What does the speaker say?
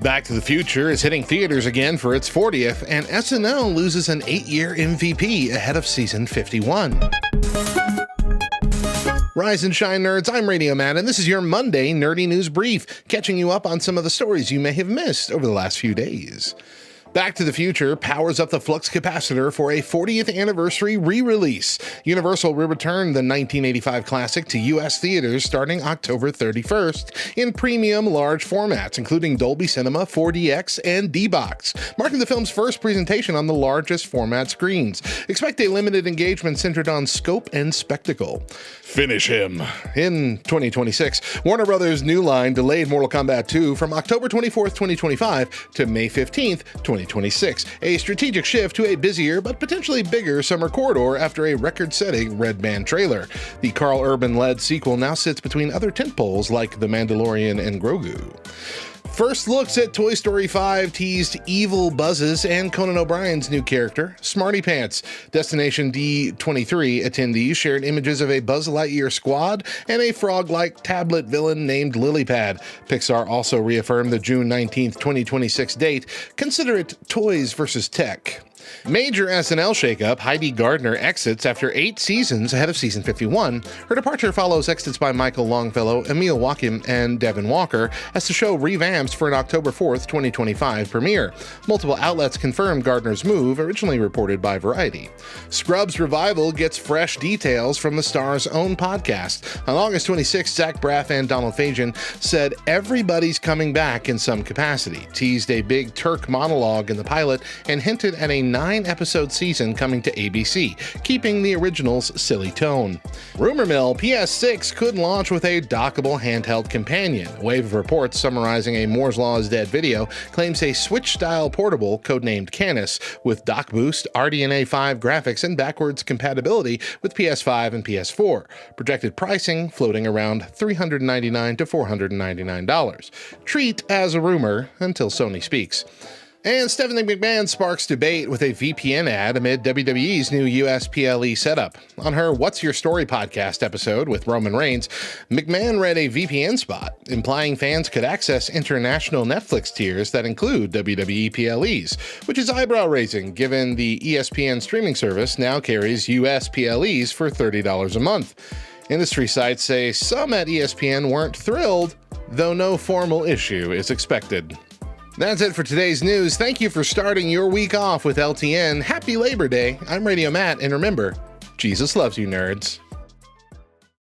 Back to the Future is hitting theaters again for its 40th, and SNL loses an 8-year MVP ahead of season 51. Rise and shine, nerds. I'm Radio Matt, and this is your Monday Nerdy News Brief, catching you up on some of the stories you may have missed over the last few days. Back to the Future powers up the flux capacitor for a 40th anniversary re-release. Universal will return the 1985 classic to U.S. theaters starting October 31st in premium large formats, including Dolby Cinema, 4DX, and D-Box, marking the film's first presentation on the largest format screens. Expect a limited engagement centered on scope and spectacle. Finish him. In 2026, Warner Bros. New Line delayed Mortal Kombat 2 from October 24th, 2025 to May 15th, 2026, a strategic shift to a busier but potentially bigger summer corridor after a record-setting Red Band trailer. The Carl Urban-led sequel now sits between other tentpoles like The Mandalorian and Grogu. First looks at Toy Story 5 teased evil buzzes and Conan O'Brien's new character, Smarty Pants. Destination D23 attendees shared images of a Buzz Lightyear squad and a frog-like tablet villain named Lilypad. Pixar also reaffirmed the June 19th, 2026 date. Consider it Toys vs. Tech. Major SNL shakeup, Heidi Gardner exits after 8 seasons ahead of season 51. Her departure follows exits by Michael Longfellow, Emil Wachim, and Devin Walker as the show revamps for an October 4th, 2025 premiere. Multiple outlets confirmed Gardner's move, originally reported by Variety. Scrubs revival gets fresh details from the star's own podcast. On August 26th, Zach Braff and Donald Fagen said everybody's coming back in some capacity, teased a big Turk monologue in the pilot, and hinted at a 9-episode season coming to ABC, keeping the original's silly tone. Rumor mill, PS6 could launch with a dockable handheld companion. A wave of reports summarizing a Moore's Law is Dead video claims a Switch-style portable, codenamed Canis, with dock boost, RDNA 5 graphics, and backwards compatibility with PS5 and PS4. Projected pricing floating around $399 to $499. Treat as a rumor until Sony speaks. And Stephanie McMahon sparks debate with a VPN ad amid WWE's new USPLE setup. On her What's Your Story podcast episode with Roman Reigns, McMahon read a VPN spot, implying fans could access international Netflix tiers that include WWE PLEs, which is eyebrow-raising given the ESPN streaming service now carries US PLEs for $30 a month. Industry sites say some at ESPN weren't thrilled, though no formal issue is expected. That's it for today's news. Thank you for starting your week off with LTN. Happy Labor Day. I'm Radio Matt, and remember, Jesus loves you, nerds.